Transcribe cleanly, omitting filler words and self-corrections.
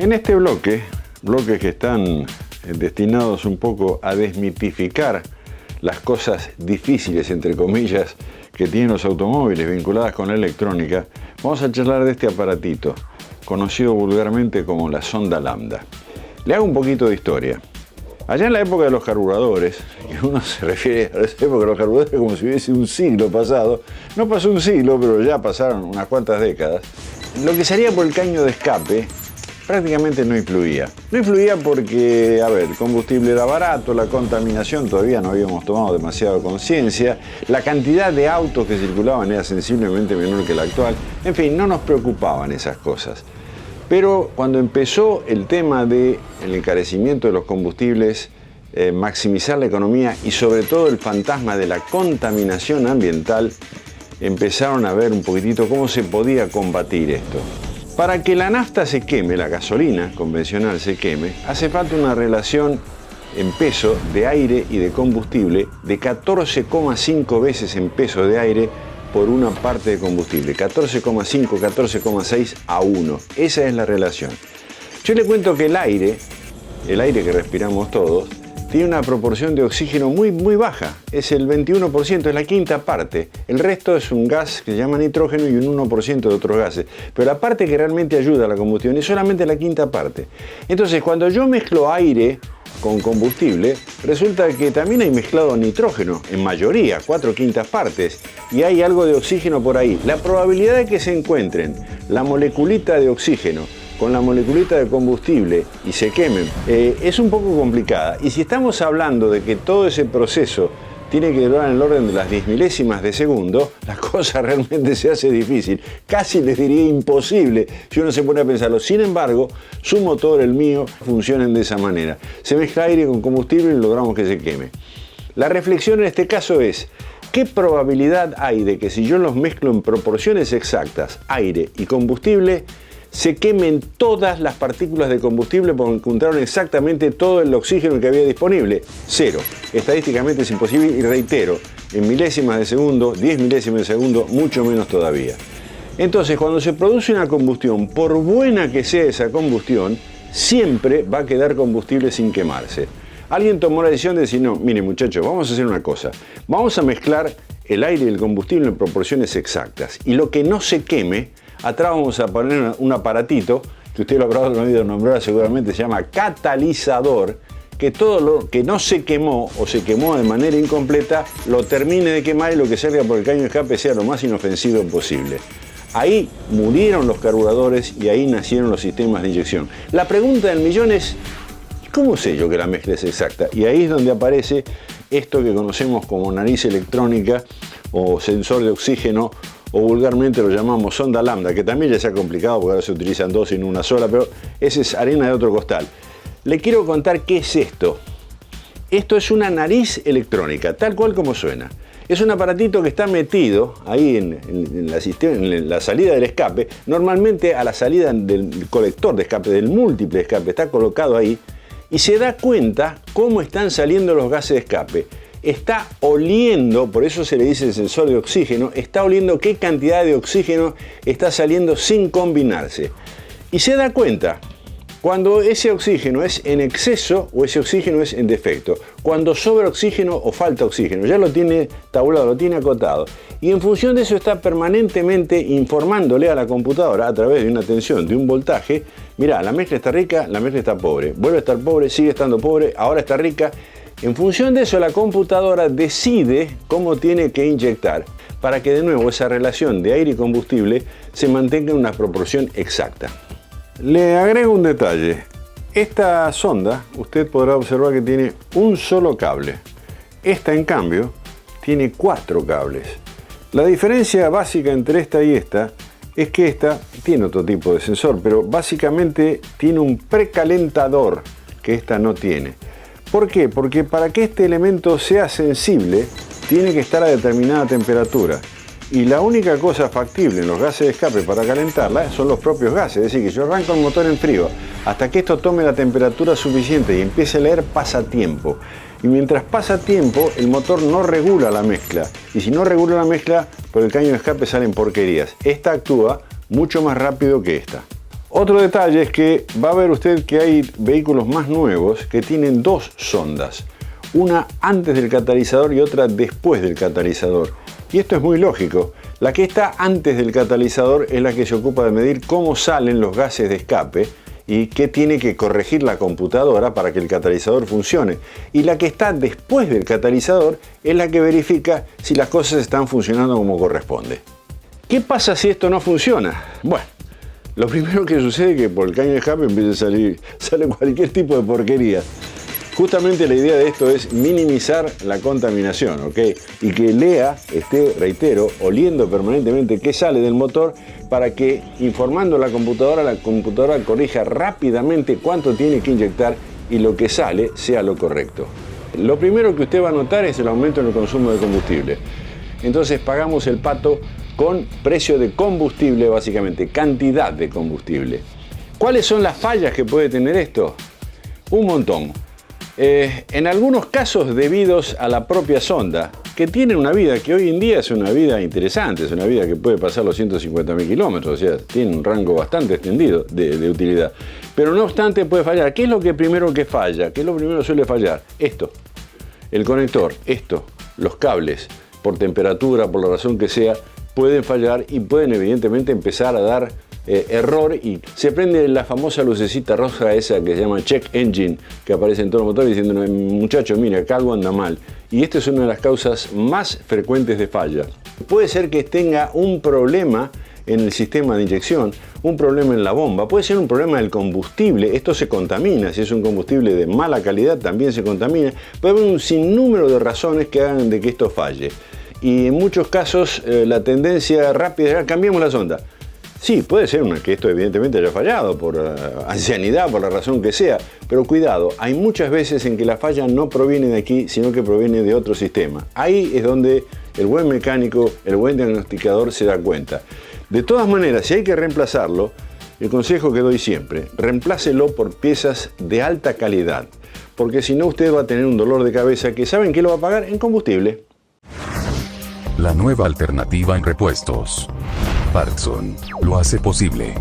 En este bloques que están destinados un poco a desmitificar las cosas difíciles, entre comillas, que tienen los automóviles vinculadas con la electrónica, vamos a charlar de este aparatito, conocido vulgarmente como la sonda lambda. Le hago un poquito de historia. Allá en la época de los carburadores, que uno se refiere a esa época de los carburadores como si hubiese un siglo pasado, no pasó un siglo, pero ya pasaron unas cuantas décadas, lo que salía por el caño de escape prácticamente no influía. No influía porque, el combustible era barato, la contaminación todavía no habíamos tomado demasiada conciencia, la cantidad de autos que circulaban era sensiblemente menor que la actual, en fin, no nos preocupaban esas cosas. Pero cuando empezó el tema del encarecimiento de los combustibles, maximizar la economía y sobre todo el fantasma de la contaminación ambiental, empezaron a ver un poquitito cómo se podía combatir esto. Para que la nafta se queme, la gasolina convencional se queme, hace falta una relación en peso de aire y de combustible de 14,5 veces en peso de aire por una parte de combustible. 14,5, 14,6 a 1. Esa es la relación. Yo le cuento que el aire que respiramos todos, tiene una proporción de oxígeno muy baja. Es el 21%, es la quinta parte. El resto es un gas que se llama nitrógeno y un 1% de otros gases. Pero la parte que realmente ayuda a la combustión es solamente la quinta parte. Entonces, cuando yo mezclo aire con combustible, resulta que también hay mezclado nitrógeno, en mayoría, 4/5 partes, y hay algo de oxígeno por ahí. La probabilidad de que se encuentren la moleculita de oxígeno con la moleculita de combustible y se quemen, es un poco complicada. Y si estamos hablando de que todo ese proceso tiene que durar en el orden de las 10 milésimas de segundo, la cosa realmente se hace difícil. Casi les diría imposible si uno se pone a pensarlo. Sin embargo, su motor, el mío, funcionan de esa manera. Se mezcla aire con combustible y logramos que se queme. La reflexión en este caso es, ¿qué probabilidad hay de que si yo los mezclo en proporciones exactas, aire y combustible, se quemen todas las partículas de combustible porque encontraron exactamente todo el oxígeno que había disponible? Cero. Estadísticamente es imposible y reitero, en milésimas de segundo, 10 milésimas de segundo, mucho menos todavía. Entonces, cuando se produce una combustión, por buena que sea esa combustión, siempre va a quedar combustible sin quemarse. Alguien tomó la decisión de decir, no, miren muchachos, vamos a hacer una cosa. Vamos a mezclar el aire y el combustible en proporciones exactas. Y lo que no se queme, atrás vamos a poner un aparatito, que usted lo habrá oído nombrar seguramente, se llama catalizador, que todo lo que no se quemó o se quemó de manera incompleta, lo termine de quemar y lo que salga por el caño de escape sea lo más inofensivo posible. Ahí murieron los carburadores y ahí nacieron los sistemas de inyección. La pregunta del millón es, ¿cómo sé yo que la mezcla es exacta? Y ahí es donde aparece esto que conocemos como nariz electrónica o sensor de oxígeno, o vulgarmente lo llamamos sonda lambda, que también ya se ha complicado porque ahora se utilizan dos y no una sola, pero esa es arena de otro costal. Le quiero contar qué es esto. Esto es una nariz electrónica, tal cual como suena. Es un aparatito que está metido ahí en la salida del escape. Normalmente a la salida del colector de escape, del múltiple escape, está colocado ahí y se da cuenta cómo están saliendo los gases de escape. Está oliendo, por eso se le dice el sensor de oxígeno, está oliendo qué cantidad de oxígeno está saliendo sin combinarse. Y se da cuenta cuando ese oxígeno es en exceso o ese oxígeno es en defecto. Cuando sobra oxígeno o falta oxígeno. Ya lo tiene tabulado, lo tiene acotado. Y en función de eso está permanentemente informándole a la computadora a través de una tensión, de un voltaje. Mirá, la mezcla está rica, la mezcla está pobre. Vuelve a estar pobre, sigue estando pobre, ahora está rica. En función de eso, la computadora decide cómo tiene que inyectar para que de nuevo esa relación de aire y combustible se mantenga en una proporción exacta. Le agrego un detalle. Esta sonda, usted podrá observar que tiene un solo cable. Esta, en cambio, tiene 4 cables. La diferencia básica entre esta y esta es que esta tiene otro tipo de sensor, pero básicamente tiene un precalentador que esta no tiene. ¿Por qué? Porque para que este elemento sea sensible, tiene que estar a determinada temperatura. Y la única cosa factible en los gases de escape para calentarla son los propios gases. Es decir, que yo arranco el motor en frío. Hasta que esto tome la temperatura suficiente y empiece a leer, pasa tiempo. Y mientras pasa tiempo, el motor no regula la mezcla. Y si no regula la mezcla, por el caño de escape salen porquerías. Esta actúa mucho más rápido que esta. Otro detalle es que va a ver usted que hay vehículos más nuevos que tienen dos sondas, una antes del catalizador y otra después del catalizador. Y esto es muy lógico. La que está antes del catalizador es la que se ocupa de medir cómo salen los gases de escape y qué tiene que corregir la computadora para que el catalizador funcione. Y la que está después del catalizador es la que verifica si las cosas están funcionando como corresponde. ¿Qué pasa si esto no funciona? Bueno, lo primero que sucede es que por el caño de escape empieza a sale cualquier tipo de porquería. Justamente la idea de esto es minimizar la contaminación, ¿ok? Y que Lea esté, reitero, oliendo permanentemente qué sale del motor para que, informando a la computadora corrija rápidamente cuánto tiene que inyectar y lo que sale sea lo correcto. Lo primero que usted va a notar es el aumento en el consumo de combustible. Entonces pagamos el pato con precio de combustible, básicamente, cantidad de combustible. ¿Cuáles son las fallas que puede tener esto? Un montón. En algunos casos debidos a la propia sonda, que tiene una vida que hoy en día es una vida interesante, es una vida que puede pasar los 150.000 kilómetros, o sea, tiene un rango bastante extendido de utilidad. Pero no obstante puede fallar. ¿Qué es lo primero que falla? ¿Qué es lo primero que suele fallar? Esto, el conector, esto, los cables, por temperatura, por la razón que sea, pueden fallar y pueden evidentemente empezar a dar error y se prende la famosa lucecita roja esa que se llama check engine que aparece en todo el motor diciendo muchacho, mira, acá algo anda mal. Y esta es una de las causas más frecuentes de falla. Puede ser que tenga un problema en el sistema de inyección, un problema en la bomba, puede ser un problema del combustible, esto se contamina, si es un combustible de mala calidad también se contamina, puede haber un sinnúmero de razones que hagan de que esto falle. Y en muchos casos la tendencia rápida es cambiemos la sonda. Sí, puede ser que esto evidentemente haya fallado por ancianidad, por la razón que sea, pero cuidado, hay muchas veces en que la falla no proviene de aquí, sino que proviene de otro sistema. Ahí es donde el buen mecánico, el buen diagnosticador se da cuenta. De todas maneras, si hay que reemplazarlo, el consejo que doy siempre, reemplácelo por piezas de alta calidad, porque si no usted va a tener un dolor de cabeza que ¿saben qué lo va a pagar? En combustible. La nueva alternativa en repuestos. Partson lo hace posible.